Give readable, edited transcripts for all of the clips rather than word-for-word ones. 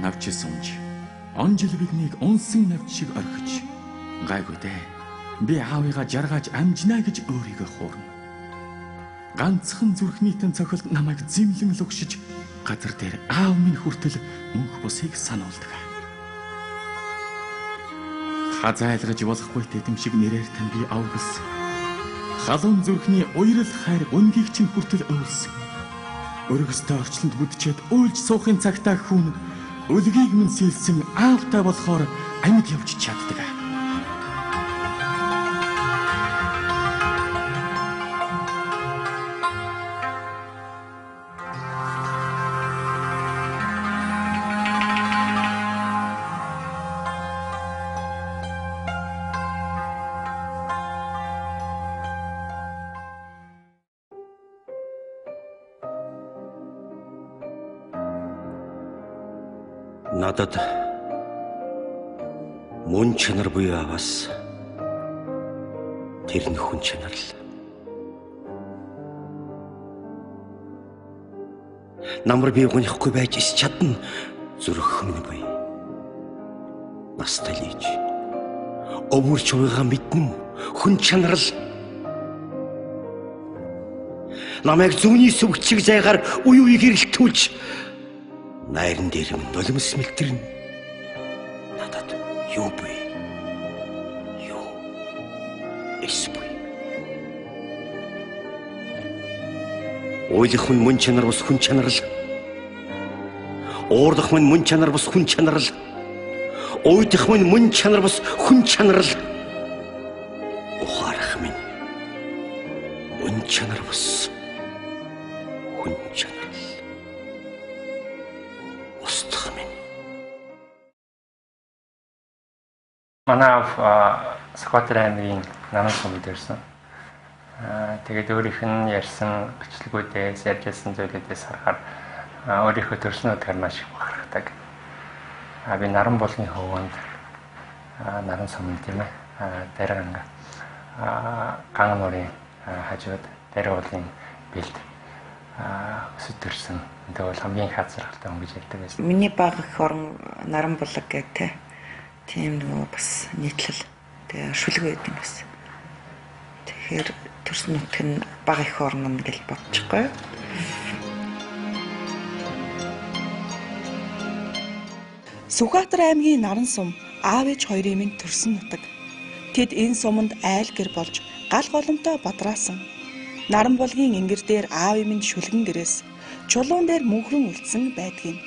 навч сумж. Он жил биднийг унсан навч шиг орхиж. Гайгүй дээ. Би аавыгаа жаргаж амжнаа гэж өөрийгөө хуурна. Ганцхан зүрхнийтэн цохилт намайг зэмлэн лугшиж газар дээр аав минь хүртэл мөнх бусыг сануулдаг. Хазайлгаж болохгүй тэтэм шиг нэрээр тань би авгалсан. Халуун зүрхний уйрал хайр гүнгийг чинь хүртэл өвлсөн. Өргөстэй орчлонд бүдчихэд уйлж суухын цагтаа хүн өлгийг минь сэлсэн аавтай болохоор амьд явж чаддаг. Надад мөн чанар буюу аваас тэр нь хүн чанар л. Намар би гонихгүй байж ис чадна зүрх минь буй. Настай лийж өвөрч уйгаа мэднэ хүн чанар л. Намайг зүүнний сүвчиг зайгаар уй гэрэлтүүлж найран дээр нулимс мэлтэрнэ. Надад юу буй? Юу? Эс буй. Ойлох минь мөн чанар бус хүн чанар л. Уурлах минь мөн чанар бус хүн чанар л. Уйдах минь мөн чанар бус хүн чанар л. Ухаарах минь мөн чанар бус хүн чанар. Манай Сүхбаатар аймгийн Наран сумд ирсэн. Тэгээд өөрийнх нь ярьсан бичлэгүүдээс ярьж байсан зүйлүүдээс харахаар өөрийнхөө төрснүүдээр маш их бахархдаг. Би Наран болны хөвөнд Наран сумд тийм ээ. Дарганга Ган нуурын хажууд Даргуулын бэлд өсөж төрсэн. Това бол хамгийн их хазаргалтай хүн гэж ярьдаг байсан. Миний баг их орон Наран булаг гэх те. Тийм нөгөө бас нийтлэл тэгээ шүлэг байд юм бас. Тэгэхээр төрсөн нутг нь баг их орно гэж бодчихгүй. Сүхбаатар аймгийн Наран сум аав ээж хоёрын минь төрсөн нутаг. Тэд энэ суманд айл гэр болж гал голомтой бодраасан. Наран булгийн ингэр дээр аавын минь шүлгэн гэрээс чулуун дээр мөнхрөн үлдсэн байдгийн.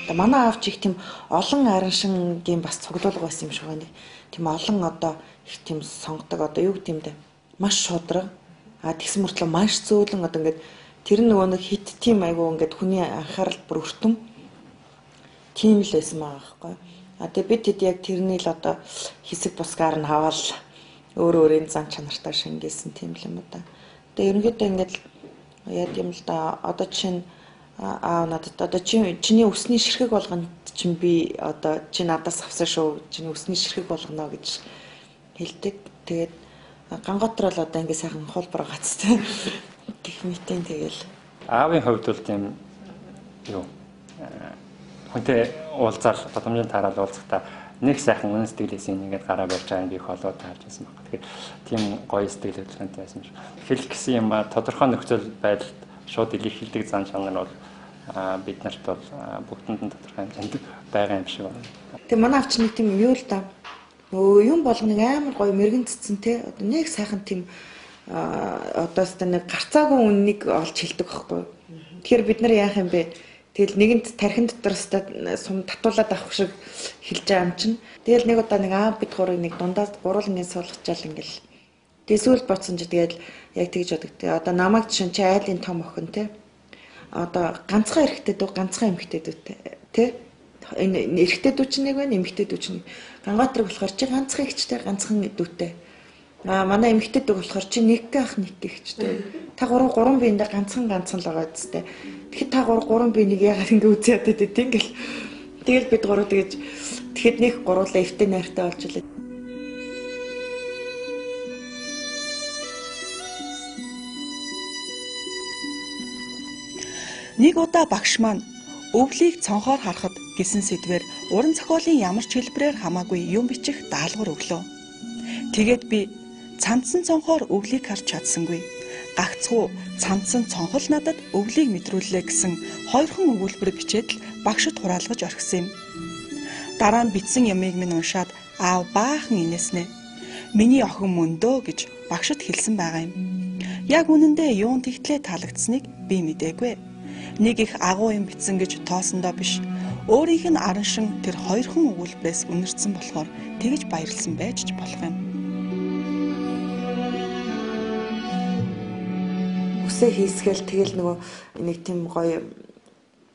Манай аав чих тийм олон араншин гэм бас цуглуулга байсан юм шиг байна. Тийм олон одоо их тийм сонгодог одоо юу гэдэм бэ? Маш шудраг. Тэгсэн мөртлөө маш зөөлөн одоо ингээд тэр нөгөө нэг хит тийм айгу ингээд хүний анхаарал бүр өртөм. Тийм л байсан байгаа байхгүй. Тэгээ бид хэд яг тэрний л одоо хэсэг бусгаар нь хаваал өөр өөрийн зан чанартай шингээсэн тийм л юм да. Тэгээ ерөнхийдөө ингээд яа гэм л да одоо чинь надад одоо чиний өсний ширхэг болгонд чинь би одоо чи надаас авсан шүү чиний өсний ширхэг болгоно гэж хэлдэг. Тэгээд ганготор бол одоо ингэ сайхан хуулбар гацтай гэх мэтийн тэгэл аавын хувьд бол тийм юу хүнтэй уулзаал боломжтой тараал уулзахдаа нэг сайхан үнэн сэтгэлээс ингээд гараа барьж байгаа нь би их олоод таарч байсан байна. Тэгэхээр тийм гоё сэтгэл хөдлөлттэй байсан шүү. Хэлэх гэсэн юм тодорхой нөхцөл байдалд шууд илэрхийлдэг зан чанар бол бид нарт бол бүгдэнд нь тодорхой хэмжээнд байгаа юм шиг байна. Тэгээ манай авч нэг тийм юу л да. Юм болгоныг амар гоё мэрэгэн цэцэн те. Одоо нэг сайхан тийм одоо өстө нэг гарцаагүй үннийг олж хэлдэг байхгүй. Тэгэхээр бид нар яах юм бэ? Тэгэл нэгэнд тархин дотор сум татуулаад авах шиг хэлж байгаа юм чинь. Тэгэл нэг удаа нэг аав бид гурыг нэг дундаас гурван суулгачаал ингээл. Тэгээ сүүл боцсон чи тэгэл яг тэгж боддог. Тэгээ одоо намайг чинь чи айлын том охин те. Одоо ганцхан эрэгтэй дүү ганцхан эмэгтэй дүү те. Энэ эрэгтэй дүү чинь нэг байна, эмэгтэй дүү чинь. Гангаатраг болохоор чи ганцхан ихчтэй ганцхан дүүтэй. Манай эмэгтэй дүү болохоор чи нэг ах нэг ихчтэй. Та гурван биендээ ганцхан л байгаа зү. Тэгэхэд та гурван биенийг яагаад ингэ үзээ ядаад байт ингээл. Тэгэл бид гурав тэгэж тэгэхэд нэг гуруулаа эвтэй найртай болж илээ. Нэг удаа багш маань өвлийг цонхоор харахад гэсэн сэдвээр уран зохиолын ямар ч хэлбэрээр хамаагүй юм бичих даалгавар өглөө. Тэгээд би цамцсан цонхоор өвлийг харж чадсангүй. Гагцхүү цамцсан цонхол надад өвлийг мэдрүүллээ гэсэн хоёрхан өгүүлбэр бичээд л багшд хураалгаж орхисон юм. Дараа нь бичсэн ямыг минь уншаад аав баахан инээснэ. Миний охин мөндөө гэж багшд хэлсэн байгаа юм. Яг үнэндээ юун тэгтлээ таалагдсныг би мэдээгүй. Нэг их агуу юм бичсэн гэж тоосондоо биш. Өөрийнх нь араншин тэр хоёрхан өгүүлбэрээс үнэрсэн болохоор тэгж баярлсан байж ч болох юм. Үсээ хийсгээл тэгэл нөгөө нэг тийм гоё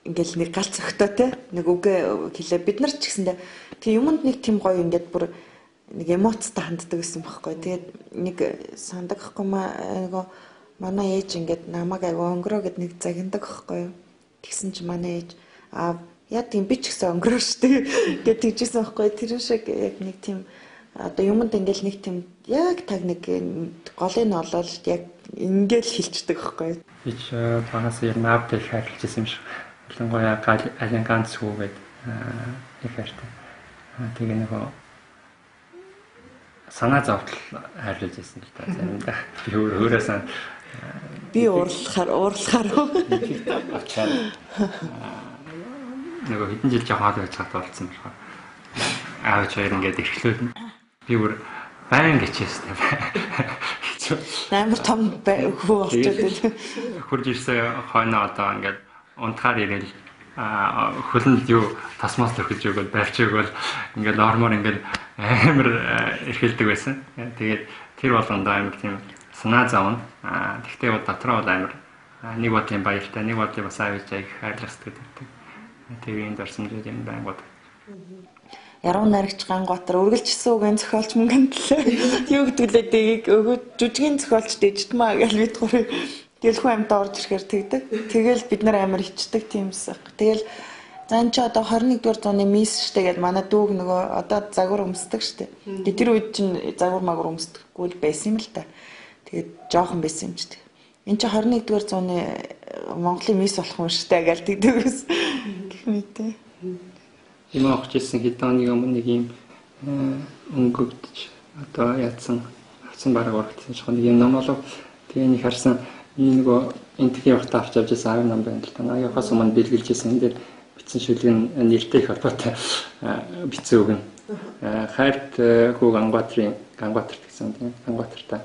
ингээл нэг галц өгтөөтэй нэг үгээ хэлээ. Бид нар ч гэсэндээ тийм юмд нэг тийм гоё ингээд бүр нэг эмоцтой ханддаг гэсэн байхгүй. Тэгээд нэг сандагхгүй нөгөө манай ээж ингээд намайг аяга өнгөрөө гэд нэг загиндаг байхгүй юу. Тэгсэн чи манай ээж яа тийм би ч гэсэн өнгөрөө штэ гэд тэгжсэн байхгүй. Тэр шиг яг нэг тийм одоо юмд ингээл нэг тийм яг таг нэг голыг нь олоод яг ингээл хилчдэг байхгүй. Би ч багаас яг наавтай хайрлаж байсан юм шиг. Ялангуяа алин ганц хүүгээд их хайртай. Тэгээ нөгөө санаа зовтол хайрлаж байсан л та заримдаа. Би өөрөө сан би уурлахаар очоод нөгөө хэдэн жил жахаад байцгаад болцсон болохоор аав хоёр ингээд эрхлээд би бүр байн гэчээстэй. Амар том хүү болчиход хурж ирсэн хойно одоо ингээд унтахаар ирээл хөлөнд юу тасмаас төгөж өгөөл барьж өгөөл ингээд ормоор ингээд амар эрхэлдэг байсан. Тэгээд тэр болгондоо амар тийм санаа зовно. Тэгтээ дотроо бол амар нэг бодлын баяртай, нэг бодлын бас аавж аяг хайрлагддаг. Тэгээд дурсамжууд юм байна гот. Яруу найрагч Гангуатар үргэлжсэн үгийн зохиолч мөнгөнд л юу гэдэг лээ дэгийг өгөөд жүжигийн зохиолч дэжтмаа гэж бид гурыг дэлхүү амьтаа орж ирэхээр тэгдэг. Тэгэл бид нар амар хичдэг тиймсэн. Тэгэл зан чи одоо 21-р зууны мисс штэ гэд манай дүүг нөгөө одоо загвар өмсдөг штэ. Тэр үед чинь загвар магвар өмсдөггүй л байсан юм л та. Тэгээд жоохон байсан юм ч тэг. Энд чи 21-р зууны Монголын мисс болох юм штэ гэж тэгдэг ус. Гэх мэт. Ийм авчихсан хэдэн оны өмнө нэг юм өнгөгдөж одоо яатсан бараг урагдсан шиг нэг юм ном болов. Тэгээ нэг харсан нөгөө энтхийн уртаа авч явжсэн 10 ном байна л та. Аяхаас өмнө бэлгэлжсэн энэ дээр бичсэн шүлэг нь нэртэй их холбоотой бичсэн үг нь. Хайрт хүү Гангуатар гэсэн тийм Гангуатартай.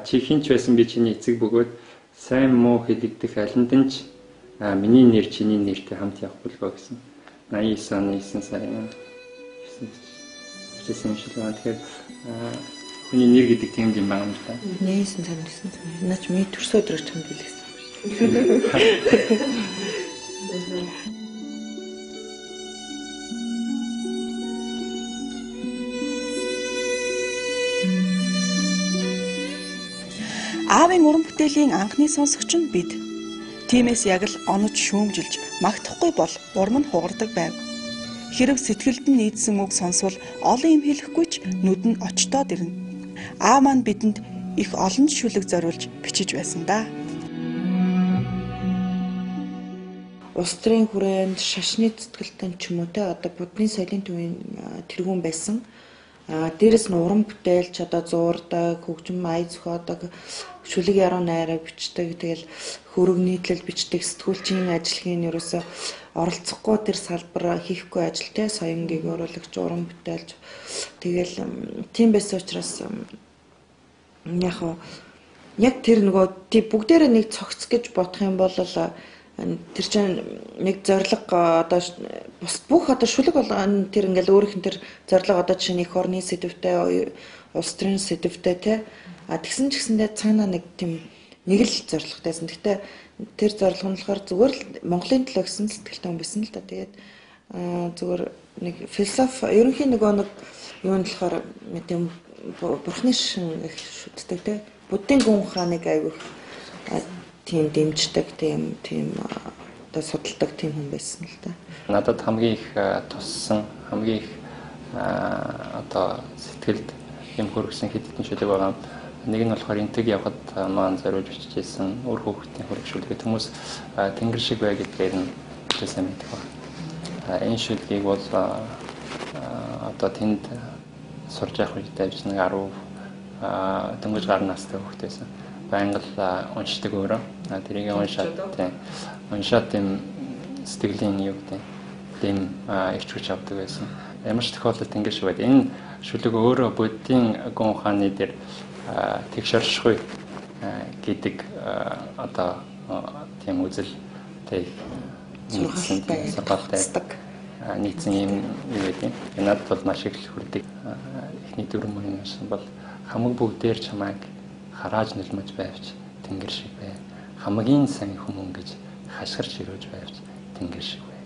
Чи хинч байсан би чиний эцэг бөгөөд сайн муу хэлэгдэх алиндэн ч миний нэр чиний нэртэй хамт явах болов гэсэн. 89 оны 9 сарын 9 шилэн тэгэхээр хүний нэр гэдэг тийм юм байна юм л та. 9 сарын 9 сарын. Наач миний төрсөн өдрөөр чамд билсэн. Аавын уран бүтээлийн анхны сонсогч нь бид. Тиймээс яг л онож шүүмжилж магтахгүй бол урам нь хугардаг байв. Хэрв сэтгэлд нь нийцсэн үг сонсвол олон юм хэлэхгүй ч нүд нь очтоод ирнэ. Аав маань бидэнд их олон шүлэг зориулж бичиж байсан да. Улс төрийн хүрээнд шашны цэцгэлтэн ч юм уу те одоо будны соёлын төвийн тэргүүн байсан. Дээрэс нь уран бүтээлч одоо зуурдаг, хөгжим ая зохиодог, шүлэг яруу найраг бичдэг, тэгэл хөрөг нийтлэл бичдэг, сэтгүүлчийн ажлын ерөөсө оролцохгүй тэр салбар хийхгүй ажил те соён гэгөөрлөгч, уран бүтээлч. Тэгэл тийм байсан учраас яг тэр нөгөө тий бүгдээрээ нэг цогц гэж бодох юм бол тэр чинь нэг зориг одоо бүх одоо шүлэг болгоно тэр ингээл өөрийнх нь тэр зориг одоо жишээ нь эх орны сэдвтэй улс төрийн сэдвтэй те тэгсэн ч гэсэндээ цаанаа нэг тийм нэг л зоригтойсэн. Гэхдээ тэр зориг нь болохоор зүгээр л Монголын төлөө гэсэн сэтгэлтэй хүн байсан л да. Тэгээд зүгээр нэг философи ерөнхийн нөгөө нэг юу нь болохоор тийм бурхны шин их шүтдэг те буддын гүн хааныг айвих тийм дэмждэг тийм одоо судалдаг тийм хүн байсан л да. Надад хамгийн их туссан хамгийн их одоо сэтгэлд юм хөргсөн хэдэн шүлэг байгаа. Нэг нь болохоор энтэг явхад маань зориулж бичижсэн өөр хүүхдийн хөргөшүүлгээ хүмүүс тэнгэр шиг бай гэдгээр нь хөвгтэй сайн мэдэх байна. Энэ шүлгийг бол одоо тэнд сурж явах үедээ биш нэг 10 дөнгөж гар настай хөвгтэйсэн. Байнга л уншдаг өөрөө. Тэрийг уншаад тийм сэтгэлийн юу гэдэг тийм ирч хүч авдаг байсан. Ямар ч тохиолдолд ингэж шүү дээ. Энэ шүлэг өөрөө буддийн гүн ухааны дээр тэгшэршгүй гэдэг одоо тийм үзэлтэй сургаалтай нийцсэн юм юу гэдэг. Надад бол маш их хүрдэг. Эхний 4 мөрийн уншсан бол хамаг бүгдээр чамайг харааж нулмаж байвч тэнгэр шиг бай. Хамгийн сайн хүмүүн гэж хашгирч өрөөж байвч тэнгэр шиг бай.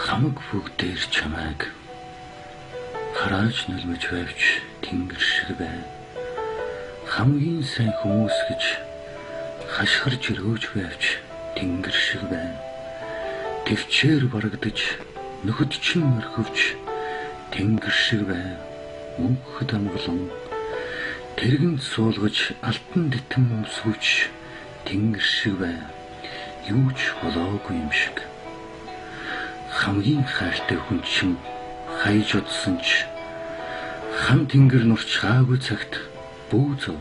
Хамаг бүгдээр чамайг харааж нулмаж байвч тэнгэр шиг бай. Хамгийн сайн хүмүүс гэж хашгирч өрөөж байвч тэнгэр шиг бай. Төвчээр барагдаж нөхөд чин мөрхөвч тэнгэр шиг бай. Мөнхөд амгалан тэргэнд суулгаж алтан дитэн өмсгөж тэнгэр шиг бай. Юу ч болоогүй юм шиг. Хамгийн хайртай хүн чинь хайж удсан ч хан тэнгэр нурч гаагүй цагт бүү зов.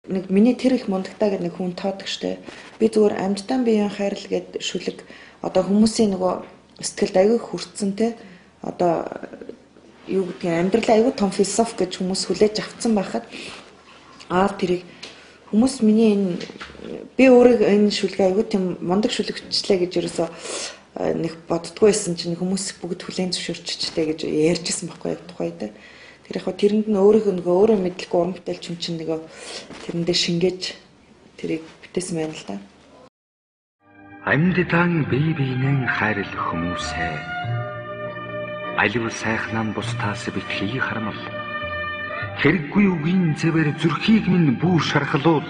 Нэг миний тэр их мундагтаа гэдэг нэг хүн тоодог штэ. Би зүгээр амьдтан биеийн хайрал гэдэг шүлэг одоо хүмүүсийн нөгөө сэтгэлд аягүй хүрцэн те одоо юу гэдгийг амьдрал аягүй том философи гэж хүмүүс хүлээж авцсан байхад тэрийг хүмүүс миний энэ би өөрөө энэ шүлэг аягүй тийм мундаг шүлэгчлээ гэж ерөөсөө нэг боддгоо байсан чинь хүмүүс бүгд хүлээн зөвшөөрчтэй гэж ярьжсэн байхгүй тухай те. Тэр яг тэрэнд нь өөрөө мэдлэхгүй уран бүтээлч юм чинь нөгөө тэрэндээ шингээж тэрийг бүтээсэн байна л да. Амьдтан бие биенээ хайрлах хүмүүсээ алив сайхнан бусдаас битлий харамл хэрэггүй үгийн зэвэр зүрхийг минь бүү шархлуул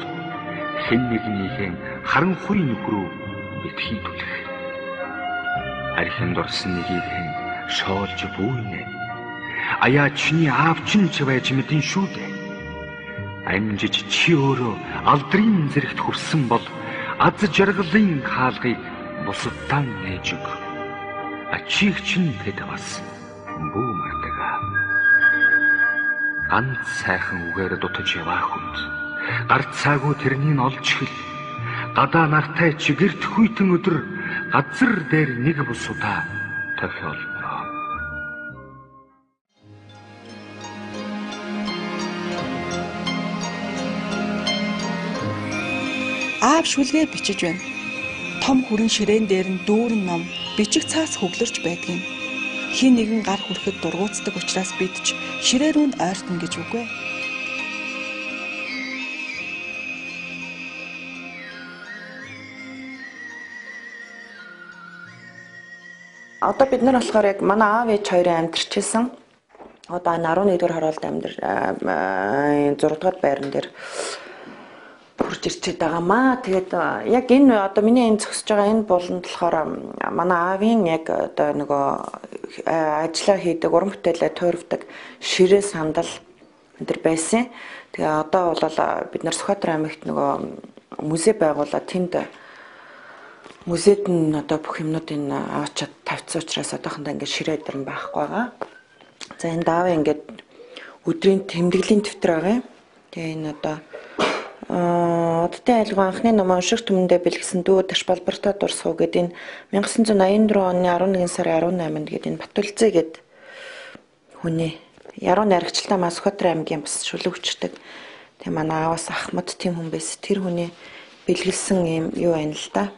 хэн нэгнийхэн харанхуй нөхрөө битгий түлэх архинд орсон нэгийхэн шоолж бүүнэ аяа чиний аав чинь ч байж мэдэн шүү дээ. Амжиж чи өөрөө алдрын зэрэгт хүрсэн бол аз жаргалын хаалгыг бусадтан нээж өг. Ачиг чинь тэд бас бүү мартага. Ганц сайхан үгээр дутаж яваа хүнд гарцаагүй тэрнийг олж хэл. Гадаа нартай чи гэрт хүйтэн өдөр газар дээр нэг бусудаа тохиолно. Аав шүлгээ бичиж байна. Том хүрэн ширээн дээр нь дүүрэн ном, бичиг цаас хөглөрч байдгийг. Хин нэгэн гар хүрэхэд дургуутдаг учраас бид ч ширээ рүүнд ойртно гэж үгүй. Одоо бид нар болохоор яг манай аав ээж хоёрын амьдарчсэн. Одоо 11-р хороолд 6 дугаар байран дээр хурж ирчээд байгаамаа. Тэгээд яг энэ одоо миний энэ зогсож байгаа энэ болонд болохоор манай аавын яг одоо нөгөө ажиллаа хийдэг, уран бүтээлээ туурвдаг ширээ сандал энэ байсан. Тэгээ одоо бол бид нар Сүхбаатар аймагт нөгөө музей байгуулаад тэнд музейд нь одоо бүх юмнуудыг аваачаад тавьсан учраас одоохондоо ингээд ширээ дээр нь байхгүй байгаа. За энэ даавын ингээд өдрийн тэмдэглэлийн дэвтэр байгаа юм. Тэгээ энэ одоо Оддын айлгын анхны ном унших түмэндээ бэлгэсэн дүү даш балбартаа дурсуу гэдэг энэ 1984 оны 11 сарын 18-нд гэдэг энэ Батүлзээ гэдэг хүний яруу найрагчтай мас Сүхбаатар аймгийн бас шүлэгчдэг. Тэгээ манай ааваас Ахмад тийм хүн байсан. Тэр хүний бэлгэлсэн юм юу байна л да.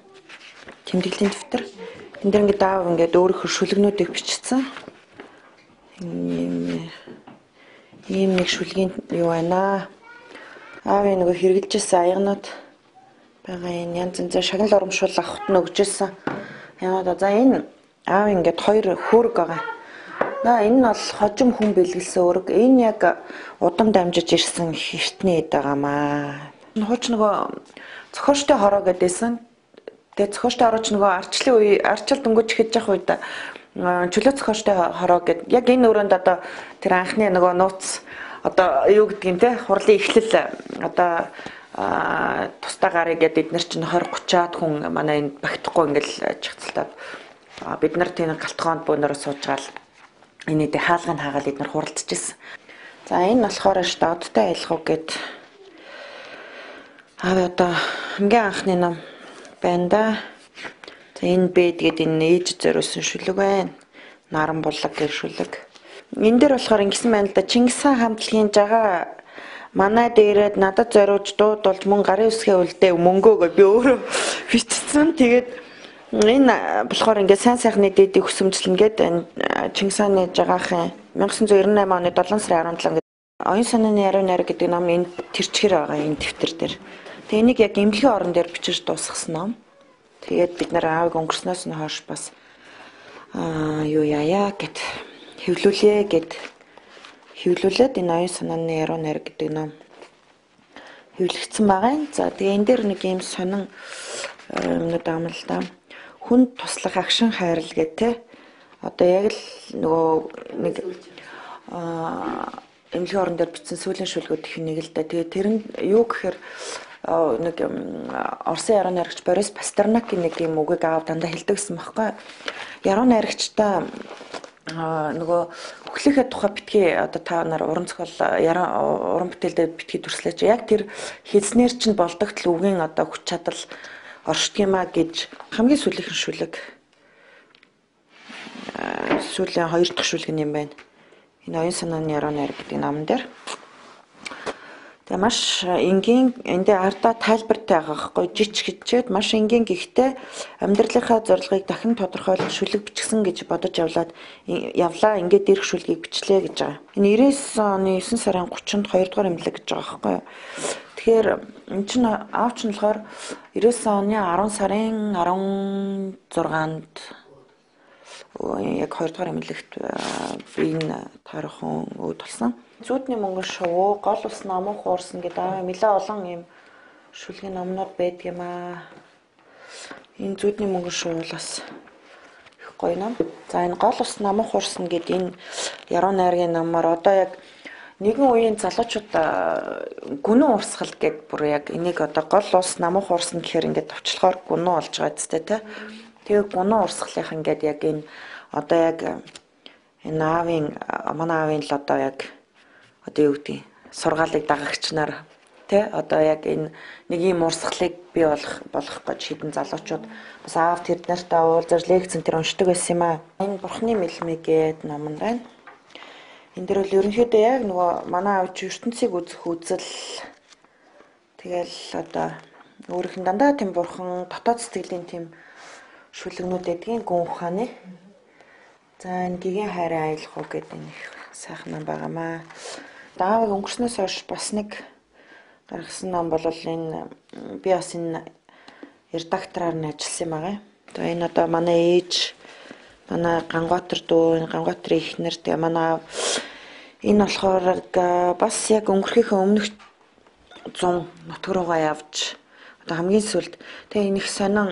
Тэмдэглэлийн дэвтэр. Энд дэр ингээд аав ингээд өөрөөр шүлэгнүүдийг бичсэн. Ийм нэг шүлгийн юу байна. Аавын нөгөө хэрэгжилжсэн аягнууд байгаа энэ янз янзаар шагнал урамшуулах хотно өгчээсэн. За энэ аав ингээд 2 хөөрг байгаа. Энэ нь бол хожим хүн бэлгэлсэн өрг. Энэ яг удам дамжиж ирсэн хертний эд байгаамаа. Хууч нөгөө зохиолчтой хороо гэдээсэн. Тэгээ зохиолчтой хорооч нөгөө арчлын үе арчил дөнгөж хийж явах үед чөлөө зохиолчтой хороо гэд яг энэ өрөөнд одоо тэр анхны нөгөө нууц одоо юу гэдгийг те хурлын эхлэл одоо тусдаа гарыг гэдэг бид нар чинь 20-30-аад хүн манай энд багтахгүй ингээл чигцэлтаад бид нар тийм галтгоонд бөөнөрөө суужгаал энэдээ хаалгыг хаагаал бид нар хуралдчихсэн. За энэ болохоор шүү дээ одтой айлах уу гэд одоо хамгийн анхны ном байна да. За энэ бэд гэдэг энэ ээж зориулсан шүлэг байна. Наран булаг гэр шүлэг. Энэ дээр болохоор ингэсэн байна л да. Чингис хаан хамтлагийн жагаа манай дээрэд надад зориулж дуудулж мөн гарын үсгээ үлдээ мөнгөөгөө би өөрөө бичсэн. Тэгээд энэ болохоор ингээд сайн сайхны дэдийг хөсөмжлөн гээд Чингис хааны жагаахын 1998 оны 7 сарын 17 гээд Оюун санааны яруу найр гэдэг ном энэ тэрчгэр байгаа энэ дэвтэр дээр. Тэгээ энийг яг эмнэлгийн орон дээр бичиж дуусгасан ном. Тэгээд бид нар аавыг өнгөрснөөс нь хойш бас юу яая гэд хэвлүүлээд энэ оюун санааны яруу найр гэдэг ном хэвлэгдсэн байгаа. За тэгээ энэ дээр нэг юм сонин юмнууд байгаа л да. Хүнд туслах агшин хайрал гэх те. Одоо яг л нөгөө нэг эмнэлгийн орон дээр бичсэн сүүлийн шүлгүүд их нэг л да. Тэгээ тэр нь юу гэхээр нэг Оросын яруу найрагч Борис Пастернакийн нэг юм үгийг аав дандаа хэлдэг гэсэн байхгүй. Яруу найрагчтай нөгөө өглөөхөө тухай битгий одоо та нар уран зохиол уран бүтээлдээ битгий дүрслэж яг тэр хэлснээр чинь болдогтл үгийн одоо хүч чадал оршдгиймаа гэж хамгийн сүүлийнхэн шүлэг сүүлийн 2 дахь шүлэг юм байна. Энэ оюун санааны яруу найр гэдэг номон дээр. Тэгээ маш энгийн эндээ ардаа тайлбартай байгаа байхгүй жижигчээд маш энгийн гэхдээ амьдралынхаа зорилгыг дахин тодорхойлох шүлэг бичгсэн гэж бодож явлаа ингээд ирэх шүлгийг бичлээ гэж байгаа. Энэ 99 оны 9 сарын 30-нд 2 дугаар эмнэлэг гэж байгаа байхгүй. Тэгэхээр эн чинь аав чинь болохоор 99 оны 10 сарын 16-нд яг 2 дугаар эмнэлэгт энэ таархан үүд болсон. Зүудний мөнгөн шувуу, гол ус намуу хуурсан гэдэг нэлээ олон юм шүлгийн номнууд байдаг юм аа. Энэ зүудний мөнгөн шувуу бас их гоё ном. За энэ гол ус намуу хуурсан гэдэг энэ яруу найргийн номоор одоо яг нэгэн үеийн залуучууд гүнэн урсгал гэдэг бүр яг энийг одоо гол ус намуу хуурсан гэхээр ингээд товчлохоор гүнэн болж байгаа зү тэ. Тэгээ гүнэн урсгалынх ингээд яг энэ одоо яг энэ манай аавын л одоо яг одоо юу гэдэг сургаалыг дагагч нар тий одоо яг энэ нэг юм урсгалыг бий болох гэж хэдэн залуучууд бас аав тэр нартай уулзаж лекцэн тэр уншдаг байсан юм аа. Энэ бурхны мэлмэ гэдэг ном байна. Энэ дэр бол ерөнхийдөө яг нөгөө манай аав чи ертөнцийг үзэх үзэл тэгэл одоо өөрийнх нь дандаа тийм бурхан дотоод сэтгэлийн тийм шүлэгнүүд эдгийн гүн ухааны. За энэ гигийн хайрын аялах уу гэдэг энэ сайхан ном байгаамаа. Аавыг өнгөрснөөс хойш бас нэг гаргасан ном бол энэ би бас энэ редактораар нь ажилласан юм байгаа. Тэгээ энэ одоо манай ээж, манай Гангуатар дүү, Гангуатрын эхнэр тэгээ манай энэ болохоор бас яг өнгөрөхийнхөө өмнөх 100 нутг руугаа явж одоо хамгийн сүлд тэгээ энэ их сонин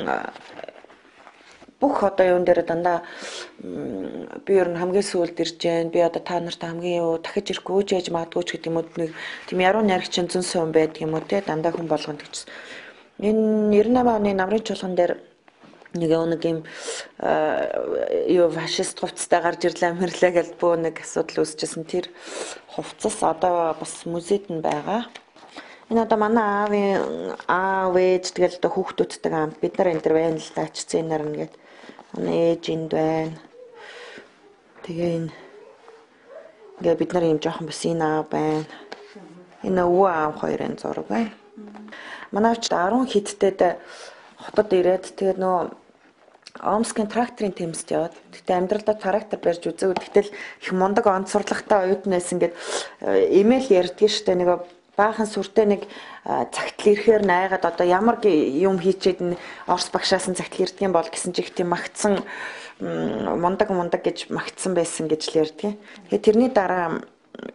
бүх одоо юун дээр дандаа би ер нь хамгийн сүүлд ирж जैन би одоо та нарт хамгийн юу дахиж ирэх гүйж яж магадгүй ч гэдэг юм уу нэг тийм яруу найрагч зүүн сөн байдаг юм уу те дандаа хүн болгонд гэж. Энэ 98 оны намрын чуулган дээр нэг юм юу фашист хувцастай гарч ирлээ мэрлээ гэж бөө нэг асуудал үүсчихсэн тэр хувцас одоо бас музейд нь байгаа. Энэ одоо манай аав ээж тэгэл одоо хүүхдүүдтэй хамт бид нар энэ дэр байна л даач цэнэр нэгэд манай ээж энд байна. Тэгээ энэ ингээ бид нар юм жоохон бас энэ аав байна. Энэ өвөө аав хоёрын зураг байна. Манай ч 10 хэдтэд хотод ирээд тэгээ нөө Омскийн тракторын тэмцэд яваад тэгтээ амьдралдаа трактор барьж үзээгүй тэгтэл их мундаг онцорлагтай оюутан байсан гэд имэйл ярьдгийн штэ нэг баахан сүртэй нэг цагтл ирэхээр найгаад одоо ямар юм хийчээд н Орос багшаас нь цагтл ирдэг юм бол гэсэн чих тийм магтсан мундаг гэж магтсан байсан гэж л ярьдгийн. Тэгээ тэрний дараа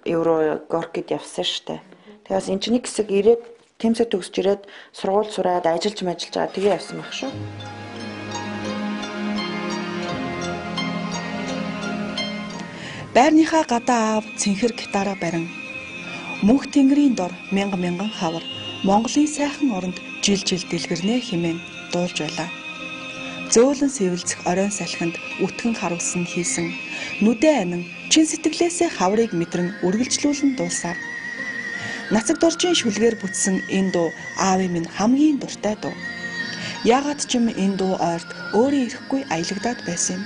Евро Горкид явсан штэ. Тэгээс эн чинь нэг хэсэг ирээд тэмцэд төгсөж ирээд сургууль сураад ажиллаж байгаа тэгээ явсан баг шүү. Байрныхаа гадаа аав цэнхэр гитараа барин мөнх тэнгэрийн дор мянган хавар Монголын сайхан оронд жил дэлгэрнэ хэмээн дуулж байлаа. Зөөлөн сэвэлзэх оройн салхинд үтгэн харуулсан хийсэн нүдэ анин чин сэтгэлээсээ хаврыг мэдрэн үргэлжлүүлэн дуулсаар. Нацаг доржийн шүлгээр бүтсэн энэ дуу аавын минь хамгийн дуртай дуу. Яагаад ч юм энэ дуу ойрт өөрөө ирэхгүй аялагдаад байсан юм.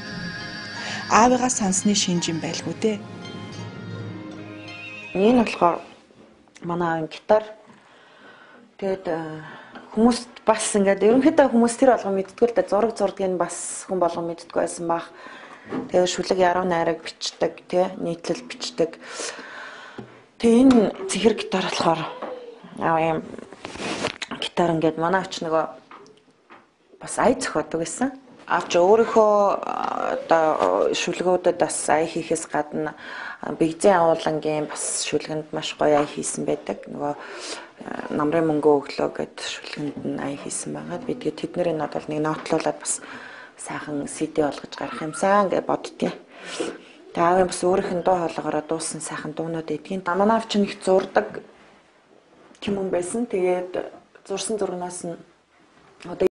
Аавыгаа сансны шинж юм байлгүй дээ. Энэ болохоор манай аавын гитар. Тэгээд хүмүүст бас ингээд ерөнхийдөө хүмүүс тэр болгоо мэддэггүй л да зураг зурдгийг бас хүн болгоо мэддэггүй байсан бах. Тэгээд шүлэг яруу найраг бичдэг тий нийтлэл бичдэг. Тэгээ энэ цэхэр гитар болохоор аав юм гитар ингээд манай ач нөгөө бас ая зохиодог гэсэн. Авч өөрийнхөө одоо шүлгүүдэд бас ая хийхээс гадна бигзэн агуулангийн бас шүлгэнд маш гоё ая хийсэн байдаг. Нөгөө намрын мөнгө өглөө гэд шүлгэнд нь ая хийсэн байгаа. Би тэгээд тэднэрийг над бол нэг нотлуулаад бас сайхан CD болгож гарах юмсан гэж боддیں۔ Тэгээд аав бас өөрийнх нь дуу хоолойгоор дуусан сайхан дуунууд эдгийн. Манай аав чинь их зурдаг юм байсан. Тэгээд зурсан зургнаас нь одоо